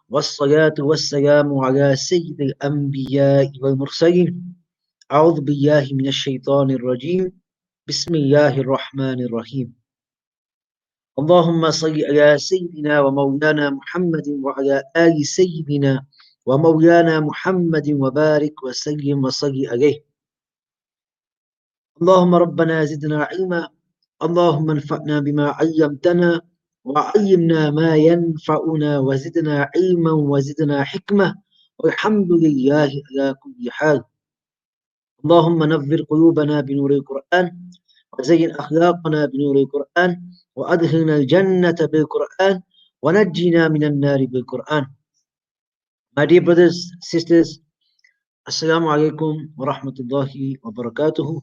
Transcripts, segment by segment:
والصلاة والسلام على سيد الأنبياء والمرسلين أعوذ بالله من الشيطان الرجيم بسم الله الرحمن الرحيم اللهم صل على سيدنا ومولانا محمد وعلى آل سيدنا ومولانا محمد وبارك وسلم وصل عليه اللهم ربنا زدنا علما اللهم انفعنا بما علمتنا وعلمنا ما ينفعنا وزدنا علما وزدنا حكمة والحمد لله على كل حال اللهم نور قلوبنا بنور القرآن وزين أخلاقنا بنور القرآن وأدخلنا الجنة بالقرآن ونجنا من النار بالقرآن. My dear brothers, sisters, Assalamu alaikum wa rahmatullahi wa barakatuhu.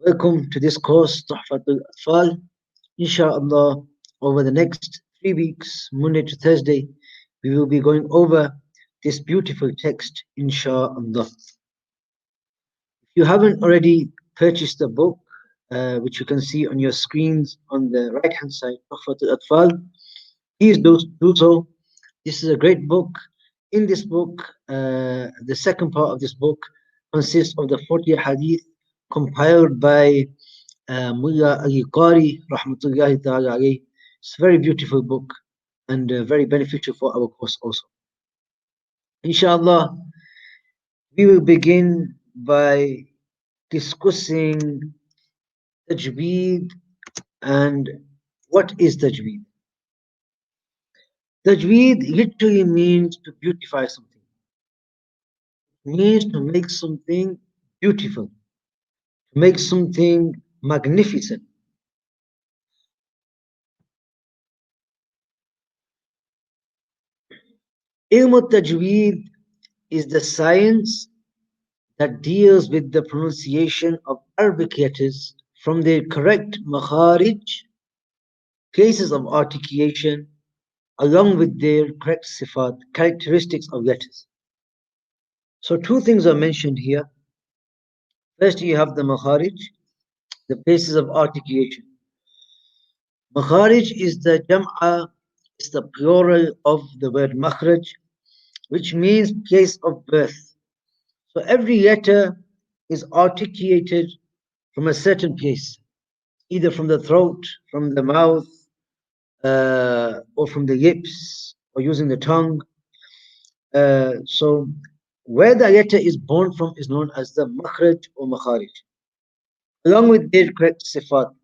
Welcome to this course, Tuhfat Atfāl. Inshallah, over the next 3 weeks, Monday to Thursday, we will be going over this beautiful text, inshallah. If you haven't already purchased the book, which you can see on your screens on the right hand side, Tuhfat Atfāl, please do so. This is a great book. In this book, the second part of this book consists of the 40 hadith compiled by Mullah Ali Qari, rahmatullahi ta'ala alayhi. It's a very beautiful book and very beneficial for our course also. Inshallah, we will begin by discussing tajweed and what is tajweed. Tajweed literally means to beautify something. It means to make something beautiful, to make something magnificent. Ilm al-Tajweed is the science that deals with the pronunciation of Arabic letters from their correct makharij, places of articulation, along with their correct sifat, characteristics of letters. So two things are mentioned here. First, you have the makharij, the places of articulation. Makharij is the jam'a, is the plural of the word makhraj, which means place of birth. So every letter is articulated from a certain place, either from the throat, from the mouth, or from the lips, or using the tongue. So where the letter is born from is known as the makhraj or makharij, along with their correct sifat.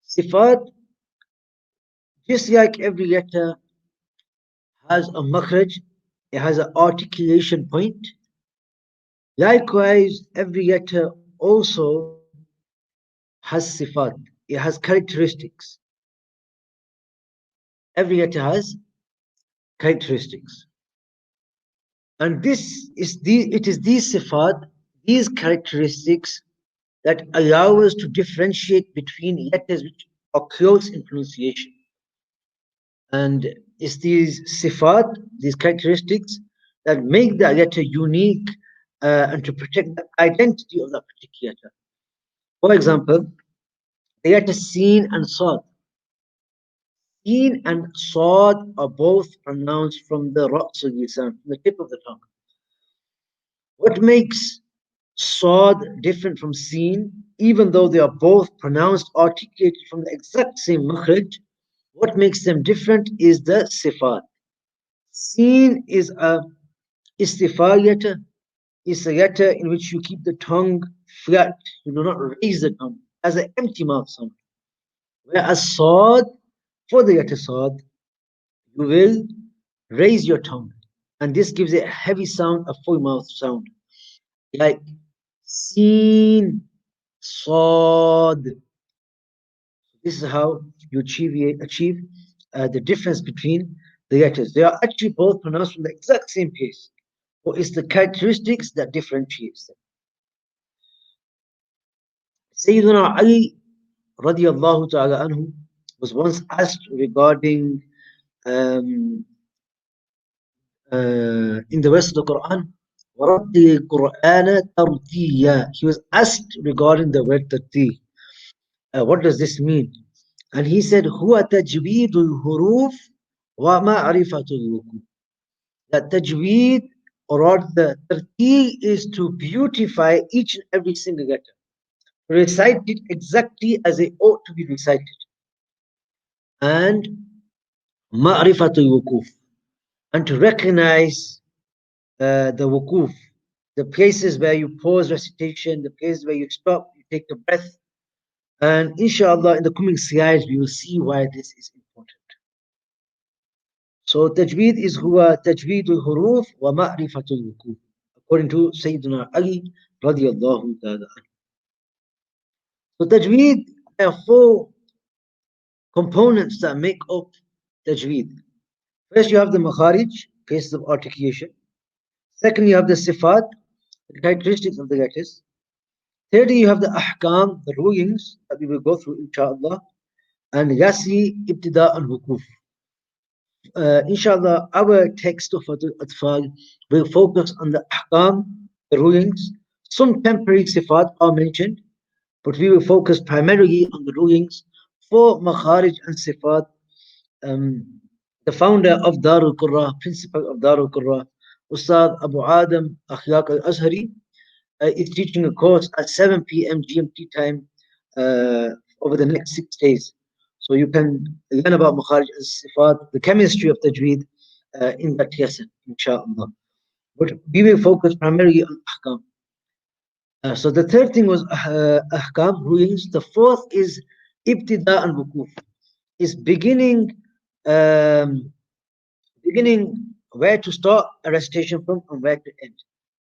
Sifat, just like every letter has a makhraj, it has an articulation point. Likewise, every letter also has sifat, it has characteristics. Every letter has characteristics. And it is these sifat, these characteristics that allow us to differentiate between letters which are close in pronunciation. And it's these sifat, these characteristics, that make the letter unique and to protect the identity of that particular letter. For example, the letter Sin and Sad. Sin and Sad are both pronounced from the Ra's al-Lisan, from the tip of the tongue. What makes Sad different from Sin, even though they are both pronounced, articulated from the exact same makhraj, what makes them different is the sifat. Sin is a istifa letter. It's a letter in which you keep the tongue flat. You do not raise the tongue as an empty mouth sound. Whereas Sad, for the letter Sad, you will raise your tongue. And this gives it a heavy sound, a full mouth sound. Like Sin, Sad. This is how you achieve the difference between the letters. They are actually both pronounced from the exact same place, but it's the characteristics that differentiates them. Sayyidina Ali radiallahu ta'ala anhu was once asked regarding in the verse of the Quran, وَرَتِّلِ الْقُرْآنَ تَرْتِيًّا. He was asked regarding the word tartil. What does this mean? And he said, هُوَ تَجْوِيدُ الْحُرُوفِ وَمَعْرِفَةُ الْوُقُوفِ. That tajweed or the tarteel is to beautify each and every single letter. Recite it exactly as it ought to be recited. And ma'rifatul wukuf, and to recognize the wukuf, the places where you pause recitation, the places where you stop, you take a breath. And inshallah, in the coming slides, we will see why this is important. So tajweed is huwa tajweedul huruf wa ma'rifatul wukuf, according to Sayyidina Ali radiallahu ta'ala. So tajweed, there are four components that make up tajweed. First, you have the makharij, places of articulation. Second, you have the sifat, the characteristics of the letters. Thirdly, you have the ahkam, the rulings that we will go through, inshallah. And lastly, ibtida and hukuf. Inshallah, our text of Atfāl will focus on the ahkam, the rulings. Some temporary sifat are mentioned, but we will focus primarily on the rulings for makharij and sifat. The founder of Darul Qurra, principal of Darul Qurra, Ustad Abu Adam Akhlaq al-Azhari, is teaching a course at 7 p.m. GMT time over the next 6 days. So you can learn about Makharij and Sifat, the chemistry of Tajweed in that lesson, inshallah. But we will focus primarily on Ahkam. So the third thing was Ahkam, rulings. The fourth is Ibtida and Wukuf, is um, beginning where to start a recitation from and where to end.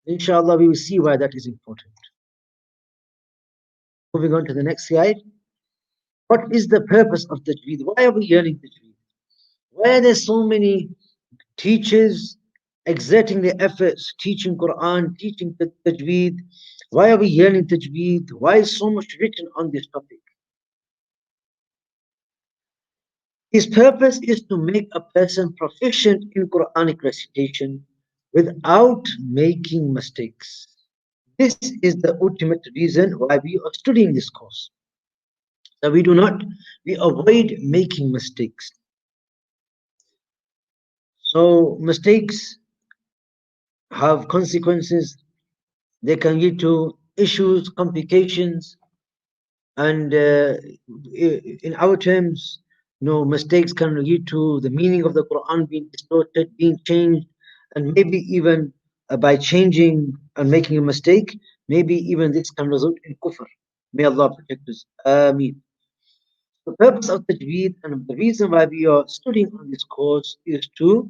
Inshallah, we will see why that is important. Moving on to the next slide. What is the purpose of Tajweed? Why are we learning Tajweed? Why are there so many teachers exerting their efforts, teaching Quran, teaching Tajweed? Why are we learning Tajweed? Why is so much written on this topic? His purpose is to make a person proficient in Quranic recitation without making mistakes. This is the ultimate reason why we are studying this course. That we avoid making mistakes. So mistakes have consequences. They can lead to issues, complications, and in our terms, mistakes can lead to the meaning of the Quran being distorted, being changed, and maybe even by changing and making a mistake, maybe even this can result in kufr. May Allah protect us. Ameen. The purpose of Tajweed and the reason why we are studying on this course is to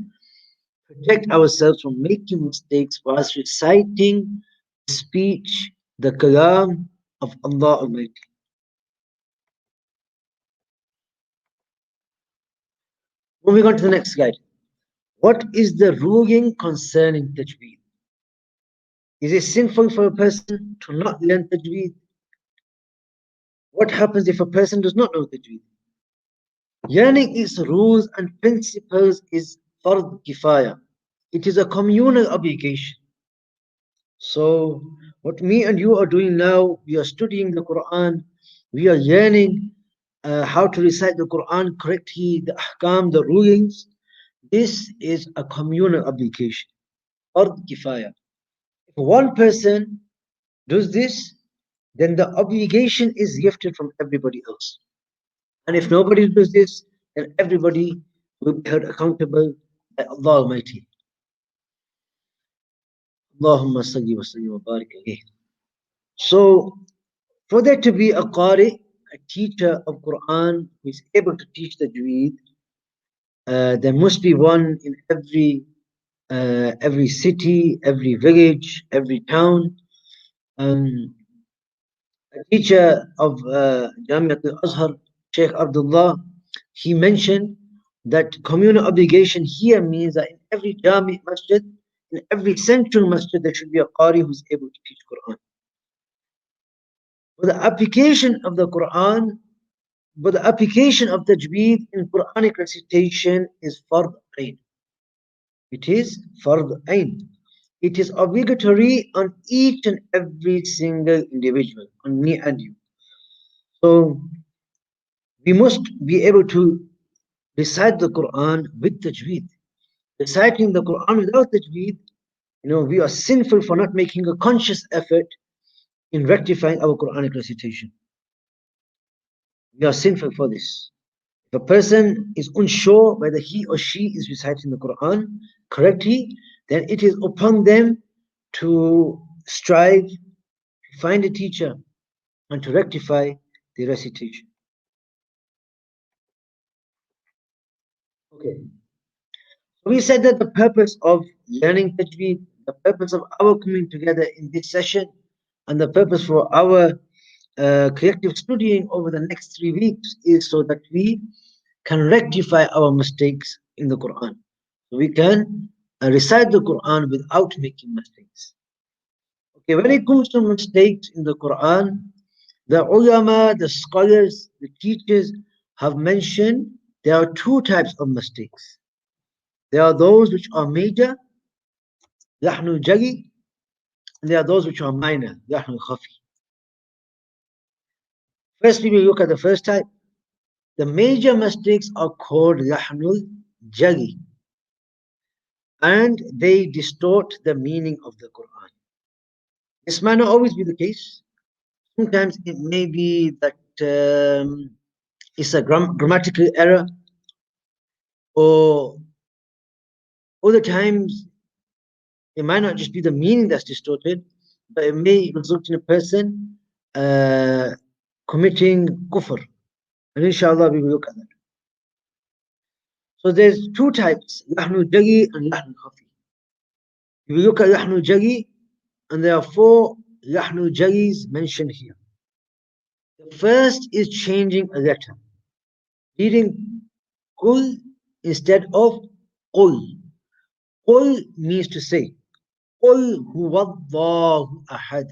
protect ourselves from making mistakes whilst reciting the speech, the kalam of Allah Almighty. Moving on to the next slide. What is the ruling concerning Tajweed? Is it sinful for a person to not learn Tajweed? What happens if a person does not know Tajweed? Learning its rules and principles is fard kifaya. It is a communal obligation. So, what me and you are doing now, we are studying the Quran, we are learning how to recite the Quran correctly, the ahkam, the rulings. This is a communal obligation, or kifaya. If one person does this, then the obligation is lifted from everybody else. And if nobody does this, then everybody will be held accountable by Allah Almighty. Allahumma salli wa sallim wa barik alayhi. So, for there to be a qari, a teacher of Quran who is able to teach the Tajweed, there must be one in every city, every village, every town. A teacher of Jamiat al-Azhar, Sheikh Abdullah, he mentioned that communal obligation here means that in every Jami masjid, in every central masjid, there should be a qari who is able to teach Quran. But the application of the Quran, but the application of Tajweed in Quranic recitation is fard ain. It is fard ain. It is obligatory on each and every single individual, on me and you. So we must be able to recite the Quran with tajweed. Reciting the Quran without tajweed, we are sinful for not making a conscious effort in rectifying our Quranic recitation. We are sinful for this. If a person is unsure whether he or she is reciting the Quran correctly, then it is upon them to strive to find a teacher and to rectify the recitation. Okay. We said that the purpose of learning tajweed, the purpose of our coming together in this session, and the purpose for our collective studying over the next 3 weeks is so that we can rectify our mistakes in the Quran. So we can recite the Quran without making mistakes. Okay, when it comes to mistakes in the Quran, the ulama, the scholars, the teachers have mentioned there are two types of mistakes. There are those which are major, lahnul jali, and there are those which are minor, lahnul khafi. First, we will look at the first type. The major mistakes are called lahnul jali, and they distort the meaning of the Quran. This might not always be the case. Sometimes it may be that it's a grammatical error, or other times it might not just be the meaning that's distorted, but it may result in a person committing kufr. And inshallah, we will look at that. So there's two types, lahnul jali and lahnul khafi. If we look at lahnul jali, and there are 4 lahnul jalis mentioned here. The first is changing a letter, reading kul instead of qul. Qul means to say, qul huwallahu ahad.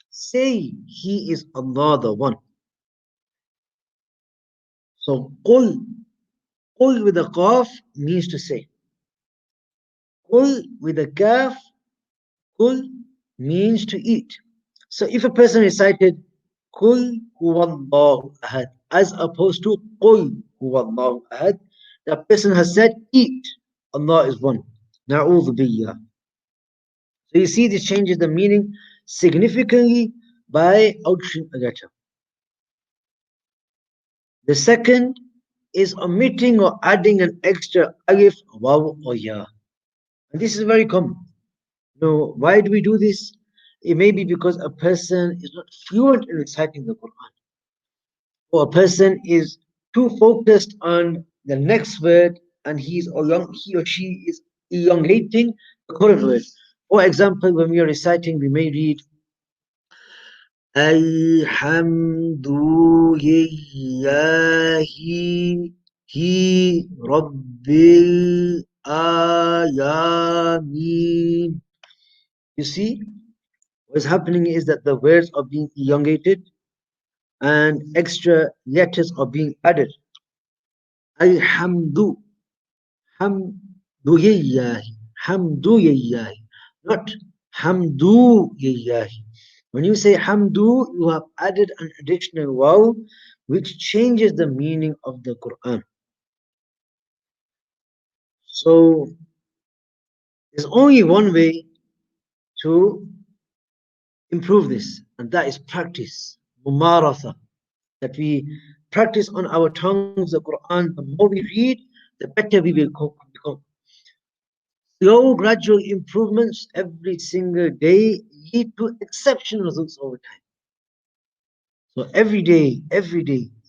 Say he is Allah the one. So qul with a qaf means to say. Qul with a kaf, qul means to eat. So if a person recited Qul huwallahu ahad as opposed to Qul huwallahu ahad, that person has said eat. Allah is one. Na'udhu billah. So you see, this changes the meaning significantly by altering a letter. The second is omitting or adding an extra alif, waw, or ya. And this is very common. Why do we do this? It may be because a person is not fluent in reciting the Quran, or a person is too focused on the next word and he or she is elongating the current word. For example, when we are reciting, we may read Alhamdulillahi Rabbil Alamin. You see, what's happening is that the words are being elongated and extra letters are being added. Alhamdu, hamdulillahi, not hamdulillahi. When you say hamdu, you have added an additional waw, which changes the meaning of the Quran. So there's only one way to improve this, and that is practice, mumaratha, that we practice on our tongues the Quran. The more we read, the better we will become. Slow, gradual improvements every single day lead to exceptional results over time. So every day, a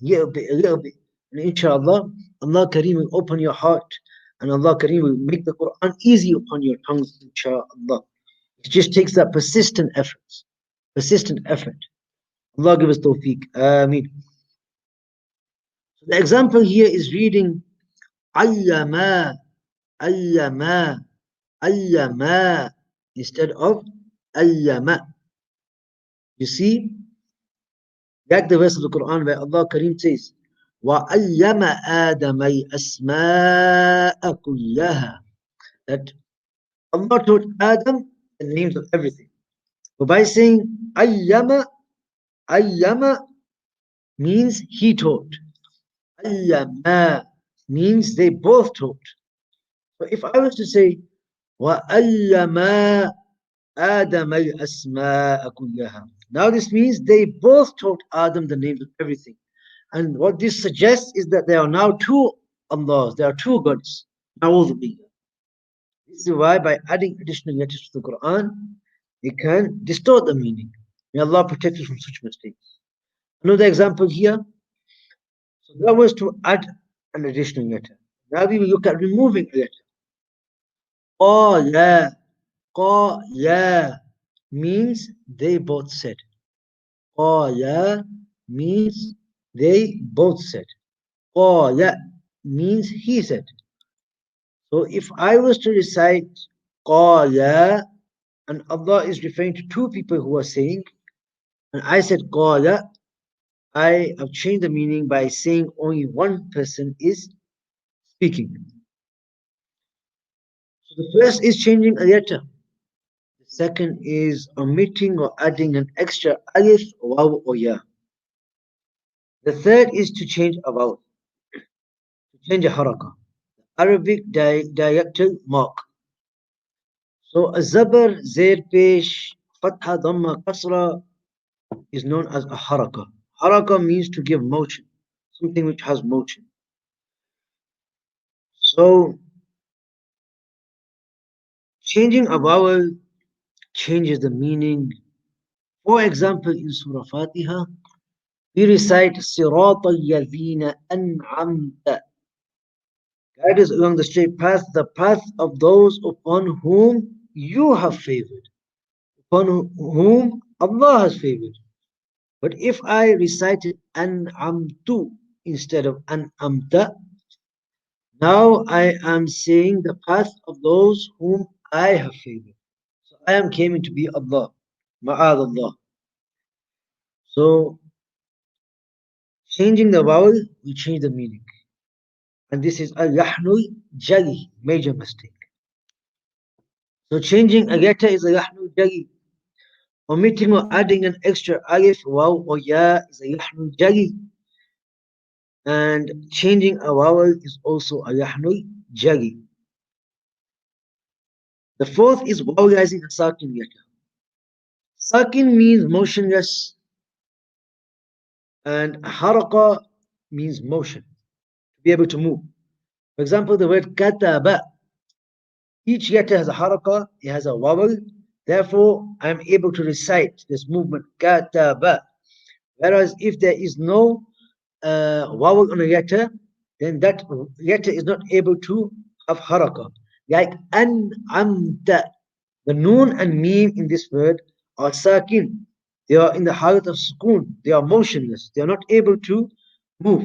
little bit, and inshallah, Allah Kareem will open your heart, and Allah Kareem will make the Quran easy upon your tongues, inshallah. It just takes that persistent effort. Allah give us tawfiq. Ameen. So the example here is reading Allama instead of Allama. You see, like the verse of the Quran where Allah Kareem says, وَأَلَّمَ آدَمَ الْأَسْمَاءَ كُلَّهَا, that Allah taught Adam the names of everything. But by saying Allama means he taught. Allama means they both taught. So if I was to say, وَأَلَّمَا آدَمَ الْأَسْمَاءَ كُلَّهَا. Now this means they both taught Adam the names of everything. And what this suggests is that there are now two Allahs, there are two gods. Na'udhu billah. This is why by adding additional letters to the Quran, they can distort the meaning. May Allah protect us from such mistakes. Another example here. So that was to add an additional letter. Now we will look at removing a letter. قَالَ قَالَ means they both said. قَالَ means they both said. قَالَ means he said. So if I was to recite قَالَ, and Allah is referring to two people who are saying, and I said قَالَ, I have changed the meaning by saying only one person is speaking. So the first is changing a letter. The second is omitting or adding an extra alif, waw, or ya. The third is to change a vowel, to change a haraka, Arabic dialectal mark. So a zabar, zair, pesh, fatha, dhamma, kasra is known as a haraka. Haraka means to give motion, something which has motion. So changing a vowel changes the meaning. For example, in Surah Fatiha, we recite Sirat al-Yadhina an'amta. Guide us along the straight path, the path of those upon whom you have favored, upon whom Allah has favored. But if I recited an'amtu instead of an'amta, now I am saying the path of those whom I have favored. So I am claiming to be Allah, ma'ad Allah. So changing the vowel will change the meaning. And this is a yahnul jali, major mistake. So changing a letter is a yahnul jali. Omitting or adding an extra alif, waw, or ya is a yahnul jali. And changing a vowel is also a yahnul jali. The fourth is vowelizing a sakin letter. Sakin means motionless, and haraka means motion, to be able to move. For example, the word kataba. Each letter has a haraka, it has a vowel. Therefore, I am able to recite this movement, kataba. Whereas if there is no vowel on a letter, then that letter is not able to have haraka. Like an'amta. The noon and meme in this word are sakin. They are in the halat of sukoon. They are motionless. They are not able to move.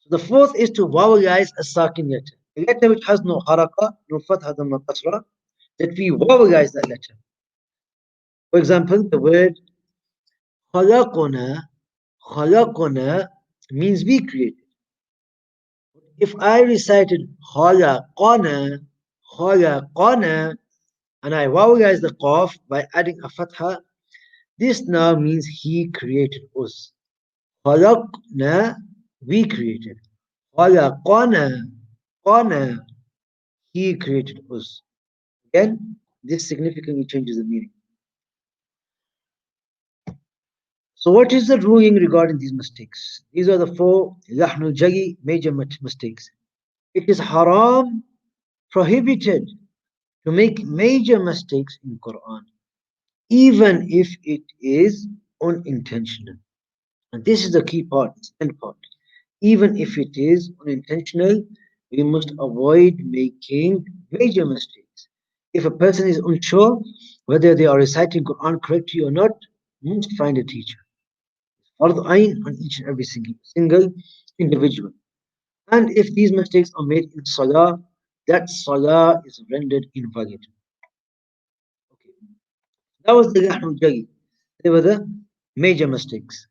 So the fourth is to vowelize a sakin letter. A letter which has no haraka, no fatha, no kasra, that we vowelize that letter. For example, the word khalaqona, khalaqona means we created. If I recited khalaqana, khalaqana, and I vowelize the qaf by adding a fatha, this now means he created us. Khalaqna, we created. Khalaqana, qana, he created us. Again, this significantly changes the meaning. So what is the ruling regarding these mistakes? These are the four lahnul jali, major mistakes. It is haram, prohibited to make major mistakes in Quran, even if it is unintentional. And this is the key part, the end part. Even if it is unintentional, we must avoid making major mistakes. If a person is unsure whether they are reciting Quran correctly or not, must find a teacher. Fard ayn on each and every single individual. And if these mistakes are made in salah, that salah is rendered invalid. Okay. That was the lahnul jali. They were the major mistakes.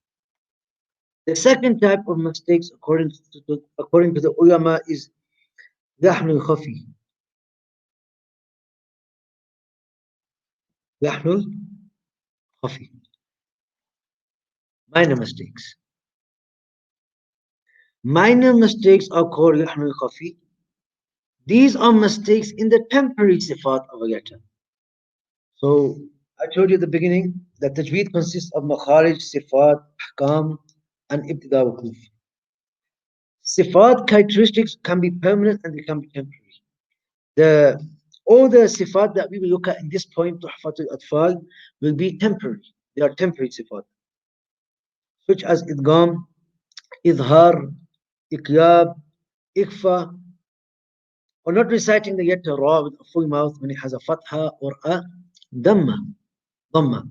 The second type of mistakes, according to the ulama, is lahnul khafi. Lahnul khafi. Minor mistakes. Minor mistakes are called Yahnu Khafi. These are mistakes in the temporary sifat of a letter. So I told you at the beginning that tajweed consists of makharij, sifat, ahkam, and ibtida wukuf. Sifat characteristics can be permanent and they can be temporary. The all the sifat that we will look at in this point, Tuhfat al-Atfāl, will be temporary. They are temporary sifat, such as idgham, idhar, iqyab, ikfa, or not reciting the yet ra with a full mouth when it has a fatha or a dhamma. dhamma.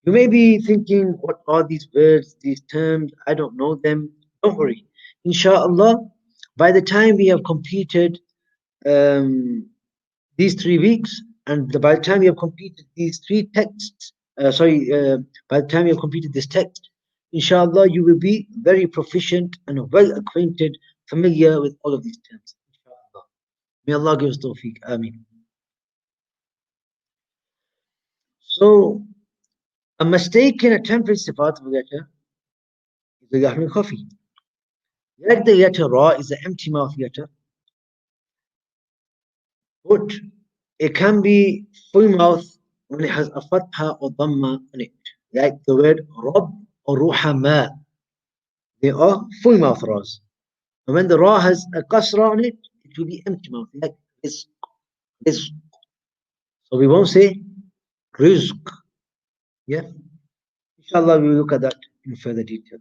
You may be thinking, what are these words, these terms? I don't know them. Don't worry. Insha'Allah, by the time we have completed um, these 3 weeks, and by the time you have completed these three texts, by the time you have completed this text, inshallah, you will be very proficient and well acquainted, familiar with all of these terms. Inshallah. May Allah give us tawfiq. Ameen. So, a mistake in a temporary sifat of a letter is the Yahmil Khafi. Like the letter Ra is an empty mouth letter, but it can be full mouth when it has a fatha or dhamma on it. Like the word Rabb or Ruhama. They are full mouth Ras. And when the Ra has a kasra on it, it will be empty mouth, like rizq, rizq. So we won't say rizq. Yeah. Inshallah, we will look at that in further detail.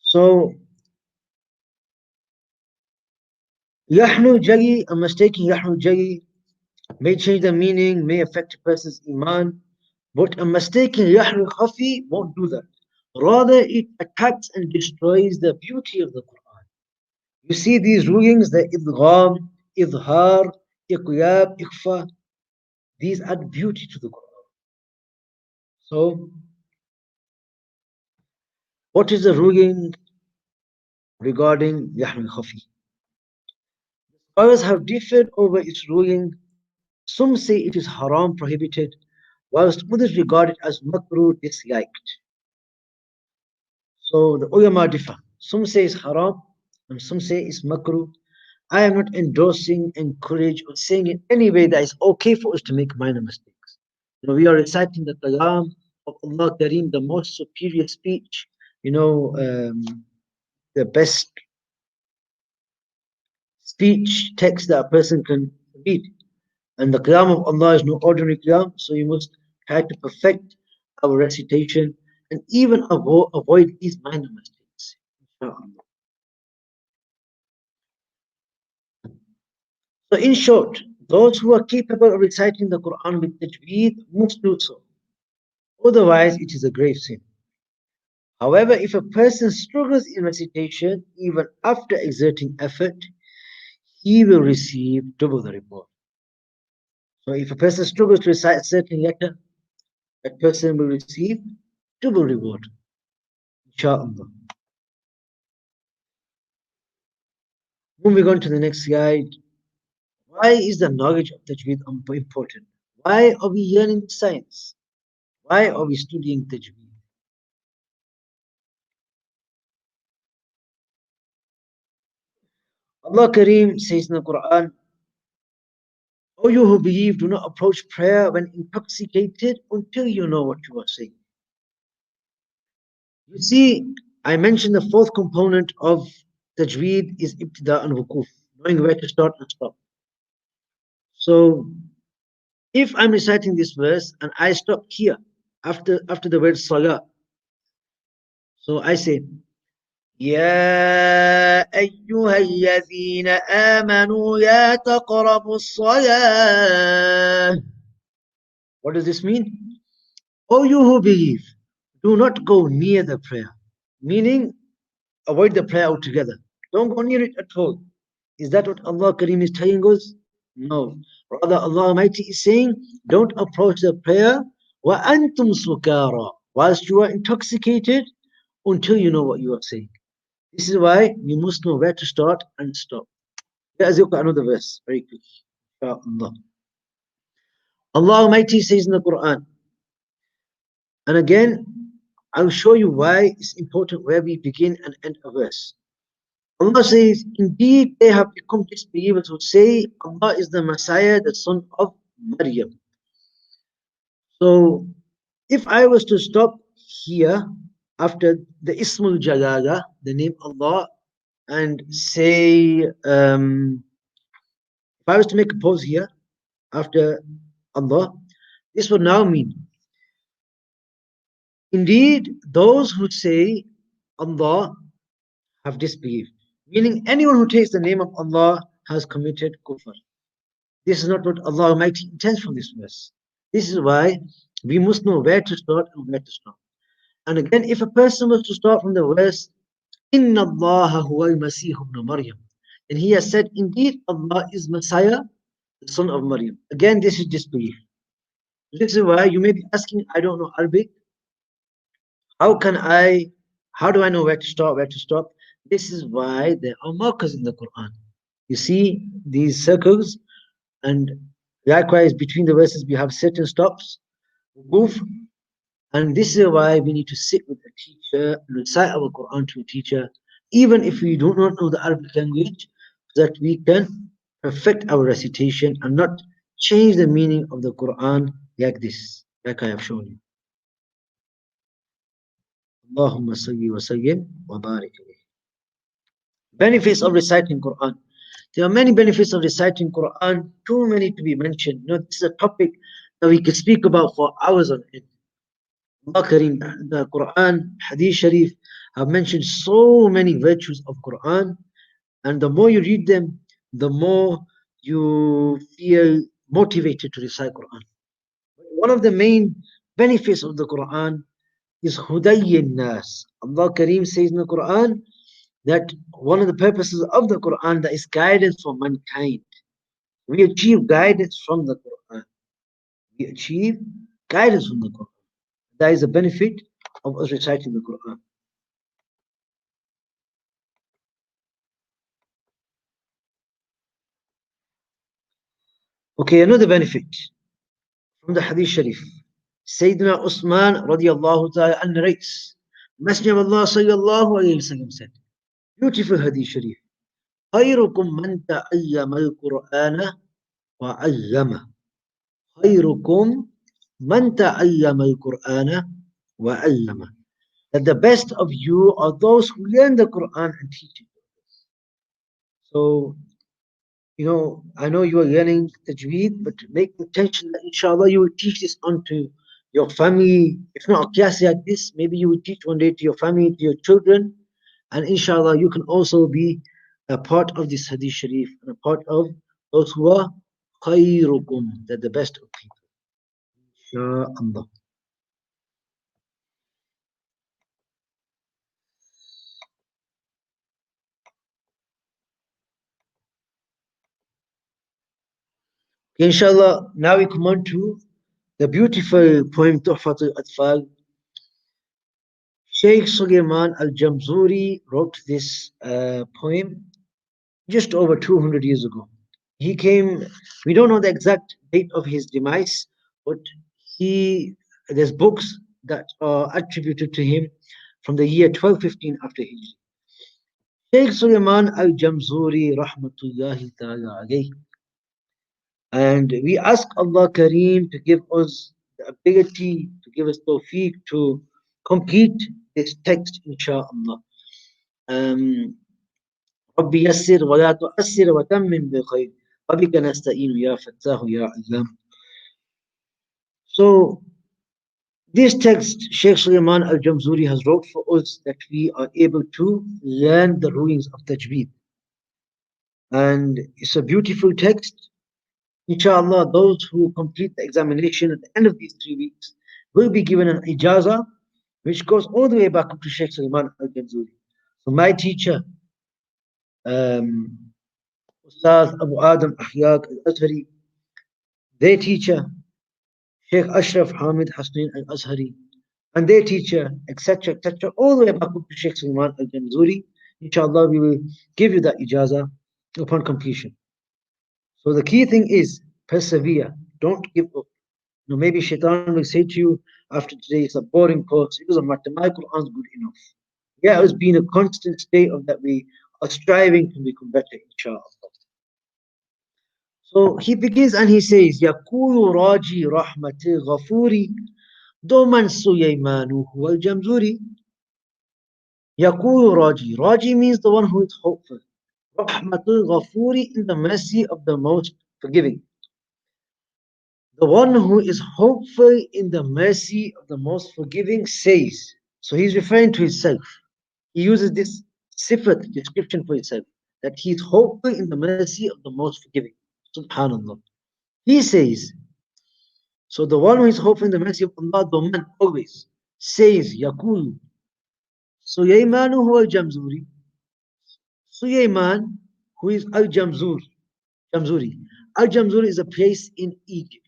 So, Yahnu Jali, a mistaken Yahnu Jali may change the meaning, may affect a person's iman, but a mistaken Yahnu Khafi won't do that. Rather, it attacks and destroys the beauty of the Quran. You see these rulings, the idgham, idhar, iqyab, ikfa, these add beauty to the Quran. So, what is the ruling regarding Yahnu Khafi? Scholars have differed over its ruling. Some say it is haram, prohibited, whilst others regard it as makruh, disliked. So the ulama differ. Some say it's haram and some say it's makruh. I am not endorsing, encourage, or saying in any way that it's okay for us to make minor mistakes. We are reciting the kalam of Allah Kareem, the most superior speech, the best speech text that a person can read. And the kalam of Allah is no ordinary kalam, so you must try to perfect our recitation and even avoid these minor mistakes. Inshallah. So in short, those who are capable of reciting the Quran with tajweed must do so. Otherwise, it is a grave sin. However, if a person struggles in recitation, even after exerting effort, he will receive double the reward. So if a person struggles to recite a certain letter, that person will receive double reward. Insha'Allah. Moving on to the next slide. Why is the knowledge of tajweed important? Why are we learning science? Why are we studying tajweed? Allah Kareem says in the Quran, O you who believe, do not approach prayer when intoxicated until you know what you are saying. You see, I mentioned the fourth component of tajweed is ibtida and wukuf, knowing where to start and stop. So if I'm reciting this verse and I stop here after the word salah, so I say, يا أيها الذين آمنوا لا تقربوا الصلاة. What does this mean? O you who believe, do not go near the prayer. Meaning, avoid the prayer altogether. Don't go near it at all. Is that what Allah Kareem is telling us? No. Rather, Allah Almighty is saying, don't approach the prayer وَأَنْتُمْ سُكَارَى, whilst you are intoxicated until you know what you are saying. This is why you must know where to start and stop. Let us look at another verse very quickly. Allah. Allah Almighty says in the Quran, and again, I'll show you why it's important where we begin and end a verse. Allah says, indeed they have become disbelievers who say Allah is the Messiah, the son of Maryam. So if I was to stop here after the Ismul Jalala, the name Allah, and say, if I was to make a pause here after Allah, this would now mean, indeed, those who say Allah have disbelieved. Meaning, anyone who takes the name of Allah has committed kufr. This is not what Allah Almighty intends from this verse. This is why we must know where to start and where to stop. And again, if a person was to start from the verse, Inna Allah huwa al-Masih ibn Maryam, and he has said, indeed, Allah is Messiah, the son of Maryam. Again, this is disbelief. This is why you may be asking, I don't know Arabic. How do I know where to start, where to stop? This is why there are markers in the Quran. You see these circles, and likewise between the verses we have certain stops, move, and this is why we need to sit with a teacher and recite our Quran to a teacher, even if we do not know the Arabic language, so that we can perfect our recitation and not change the meaning of the Quran like this, like I have shown you. Allahumma salli wa sallim wa barik alayhi. Benefits of reciting Quran. There are many benefits of reciting Quran, too many to be mentioned. This is a topic that we could speak about for hours on end. Allah Kareem, the Quran, Hadith Sharif have mentioned so many virtues of Quran, and the more you read them, the more you feel motivated to recite Quran. One of the main benefits of the Quran is Hudayyin Nas. Allah Kareem says in the Quran that one of the purposes of the Quran that is guidance for mankind. We achieve guidance from the Quran. We achieve guidance from the Quran. That is a benefit of us reciting the Quran. Okay, another benefit from the Hadith Sharif. Sayyidina Usman radiallahu ta'ala narrates, Messenger of Allah sallallahu alayhi wa sallam said, beautiful Hadith Sharif, خيركم من تعلم القرآن وعلمه. خيركم من تعلم القرآن وعلمه. That the best of you are those who learn the Quran and teach it. So, I know you are learning tajweed, but make intention that inshallah you will teach this onto your family. If not a class like this, maybe you will teach one day to your family, to your children, and inshallah you can also be a part of this hadith sharif and a part of those who are khayrukum, that the best of people. Inshallah. Inshallah, now we come on to the beautiful poem Tuhfat Atfāl. Sheikh Suleiman al-Jamzuri wrote this poem just over 200 years ago. He came, we don't know the exact date of his demise, but there's books that are attributed to him from the year 1215 after Hijri. Sheikh Suleiman al-Jamzuri rahmatullahi ta'ala alayhi. And we ask Allah Kareem to give us the ability, to give us tawfiq to complete this text, inshaAllah. رب يسر ولا تؤسر وتمم بخير وبك نستعين يا فتاه يا علام. So this text Sheikh Suleiman al-Jamzuri has wrote for us that we are able to learn the rulings of tajweed. And it's a beautiful text. Inshallah, those who complete the examination at the end of these 3 weeks will be given an ijazah, which goes all the way back up to Sheikh Suleiman al-Jamzuri. So my teacher, Ustaz Abu Adam Ahyaq al-Azhari, their teacher, Sheikh Ashraf Hamid Hasnain al-Azhari, and their teacher, etc., etc., all the way back up to Sheikh Suleiman al-Jamzuri. Inshallah, we will give you that ijazah upon completion. So the key thing is persevere, don't give up. Maybe Shaitan will say to you after today, it's a boring course. It doesn't matter. My Quran's good enough. Yeah, it's been a constant state of that we are striving to become better, inshallah. So he begins and he says, يقول راجي رحمة غفوري دوما سليمان هو الجمزوري. يقول راجي. Raji means the one who is hopeful. رحمة غفوري, in the mercy of the most forgiving. The one who is hopeful in the mercy of the most forgiving says. So he's referring to himself. He uses this sifat description for himself, that he is hopeful in the mercy of the most forgiving. Subhanallah. He says, so the one who is hopeful in the mercy of Allah, the man always says, Yakul. Sulaymanu huwa al-Jamzuri. Sulayman, who is Jamzuri. Al-Jamzuri is a place in Egypt.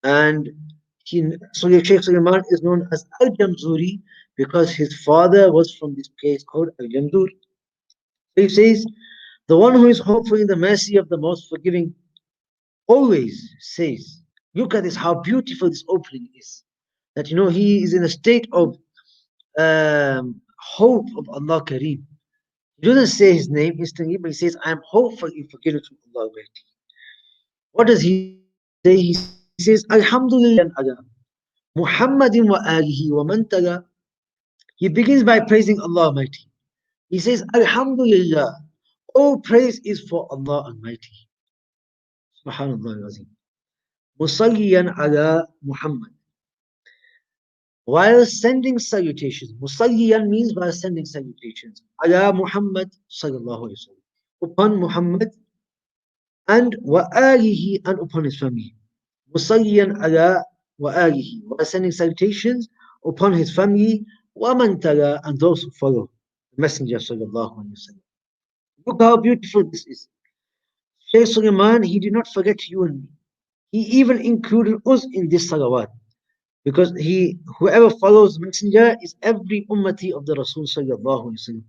And Sheikh Suleiman is known as Al-Jamzuri because his father was from this place called Al-Jamzur. So he says, the one who is hopeful in the mercy of the most forgiving always says, look at this, how beautiful this opening is. That he is in a state of hope of Allah Kareem. He doesn't say his name instantly, but he says, I am hopeful in forgiveness from Allah Almighty. What does he say? He says, Alhamdulillah Muhammadin wa alihi wa man tala. He begins by praising Allah Almighty. He says, Alhamdulillah, all praise is for Allah Almighty. Subhanallah al-Azim. Musalliyan ala Muhammad. While sending salutations, Musalliyan means while sending salutations, ala Muhammad sallallahu alayhi wa sallam, upon Muhammad and wa alihi, and upon his family. Musalliyan ala wa alihi, while sending salutations upon his family, wa man tala, and those who follow the Messenger sallallahu alayhi wa sallam. Look how beautiful this is. Shaykh Sulaiman, he did not forget you and me. He even included us in this salawat. Because whoever follows the Messenger is every ummati of the Rasul sallallahu alayhi wa sallam.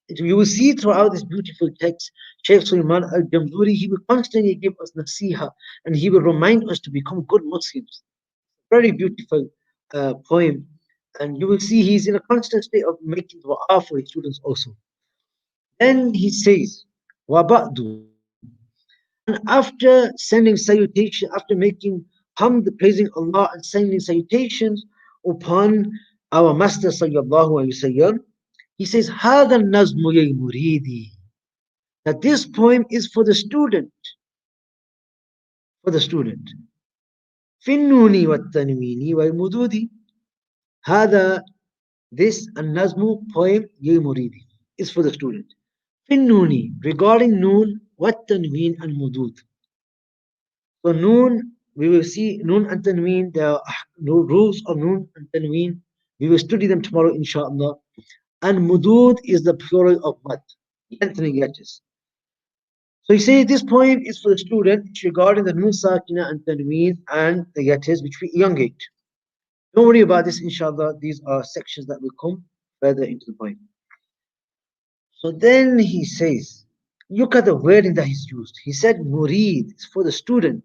You will see throughout this beautiful text, Shaykh Sulaiman al-Jamzuri, he will constantly give us nasiha and he will remind us to become good Muslims. Very beautiful poem. And you will see he's in a constant state of making dua for his students also. Then he says, وَبَعْدُ. And after sending salutation, after making hamd, praising Allah and sending salutations upon our Master sallallahu alayhi wasallam, he says, هَذَا النَّظْمُ لِلْمُرِيدِ. That this poem is for the student. For the student. فِي النُّونِ وَالتَّنْوِينِ وَالْمُدُودِ. هذا, this النظم poem للمريد is for the student. فِي النُّونِ, regarding noon, وَالتَّنْوِينِ and mudud. So noon, we will see noon and tanween, there are rules of noon and tanween. We will study them tomorrow, inshallah. And mudud is the plural of mad, lengthening letters. So he says this poem is for the student regarding the noon sakina and tanween and the letters which we elongate. Don't worry about this, inshallah. These are sections that will come further into the poem. So then he says, look at the wording that he's used. He said murid is for the student.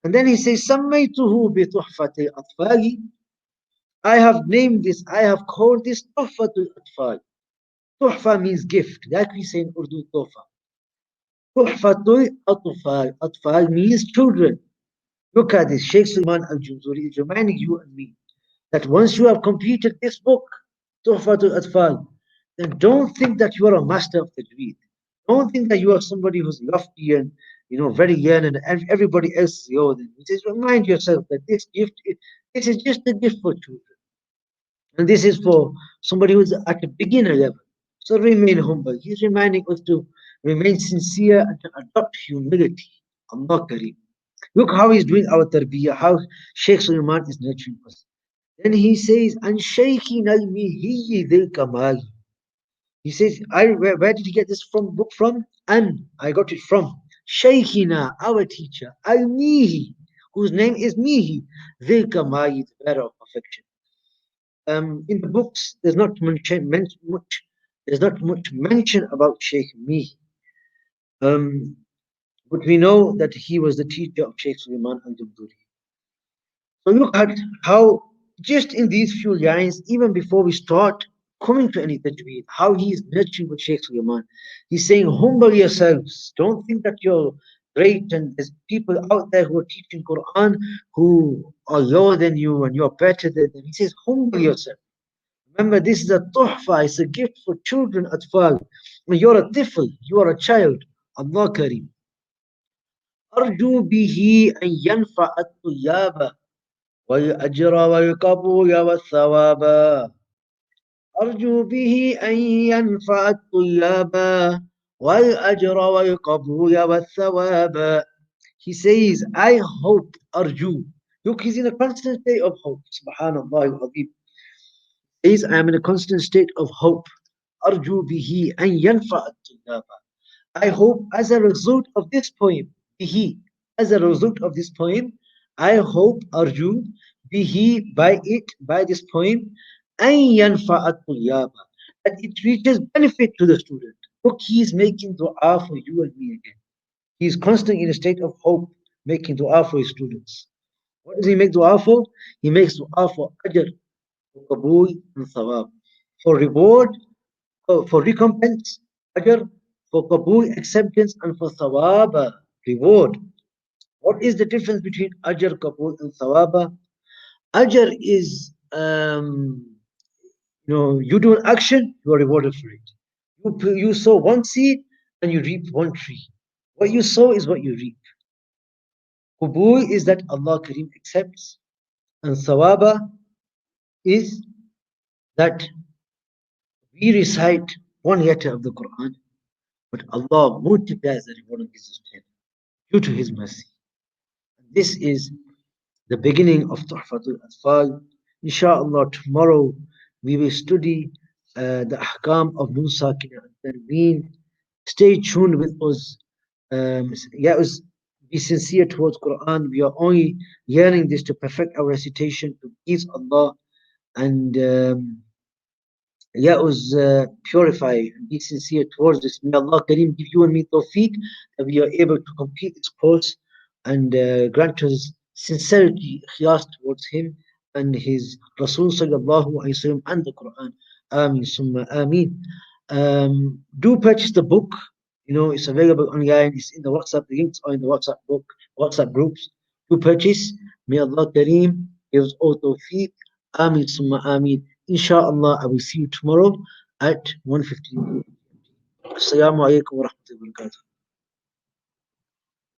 And then he says, سَمَّيْتُهُ بِتُحْفَةِ الْأَطْفَالِ. I have named this, I have called this Tuhfatul Atfāl. Tuhfa means gift, like we say in Urdu, Tuhfa. Tuhfatul Atfāl. Atfāl means children. Look at this, Shaykh Sulaiman al-Jamzuri is reminding you and me that once you have completed this book, Tuhfatul Atfāl, then don't think that you are a master of tajweed. Don't think that you are somebody who's lofty and very learned and everybody else is lower than you. Just remind yourself that this is just a gift for children. And this is for somebody who's at a beginner level. So remain humble. He's reminding us to remain sincere and to adopt humility. Allah Kareem. Look how he's doing our tarbiyah, how Shaykh Sulaiman is nurturing us. Then he says, and Shaykhin al-Mihi dhil Kamal. He says, where did he get this book from? And I got it from Shaykhina, our teacher, al-Mihi, whose name is Mihi, dhil Kamal, the bearer of perfection. In the books, there's not much mention about Shaykh Mihi. But we know that he was the teacher of Shaykh Sulaiman al-Jamzuri. So look at how just in these few lines, even before we start coming to any tajweed, how he is nurturing with Shaykh Sulaiman. He's saying, humble yourselves. Don't think that you're great and there's people out there who are teaching Quran who are lower than you and you're better than them. He says, humble yourself. Remember, this is a tuhfa, it's a gift for children, Atfāl. You're a tifl, you are a child. Allah Kareem. أرجو به أن ينفع الطلاب والأجر والقبول والثواب. أرجو به أن ينفع الطلاب والأجر والقبول والثواب. He says, I hope, Arju. Look, he's in a constant state of hope. Subhanallah al-Azim. He says, I am in a constant state of hope. Arju bihi an yanfa at I hope as a result of this poem, bihi, as a result of this poem, I hope, Arju, bihi, by it, by this poem, an yanfa at that it reaches benefit to the student. Look, he is making dua for you and me again. He is constantly in a state of hope, making dua for his students. What does he make dua for? He makes dua for ajr, for qabool, and thawab. For reward, for recompense, ajr, for qabool, acceptance, and for thawab, reward. What is the difference between ajr, qabool, and thawab? Ajr is, you do an action, you are rewarded for it. You sow one seed and you reap one tree. What you sow is what you reap. Qubul is that Allah Kareem accepts, and Sawaba is that we recite one letter of the Quran, but Allah multiplies the reward and gives us 10 due to His mercy. This is the beginning of Tuhfatul Atfāl. Inshallah, tomorrow we will study the ahkam of Nun Sakina and Tanween. Stay tuned with us. Let us be sincere towards Quran. We are only learning this to perfect our recitation to please Allah, and let us purify and be sincere towards this. May Allah Kareem give you and me tawfiq that we are able to complete this course and grant us sincerity, ikhlas towards Him and His Rasul sallallahu alayhi wasallam and the Quran. Ameen summa ameen. Do purchase the book. It's available online. It's in the WhatsApp. The links are in the WhatsApp book, WhatsApp groups. Do purchase. May Allah Kareem give us all tawfiq. Ameen summa ameen. Inshallah, I will see you tomorrow at 1:15. Assalamu alaikum wa rahmatullahi wa barakatuh.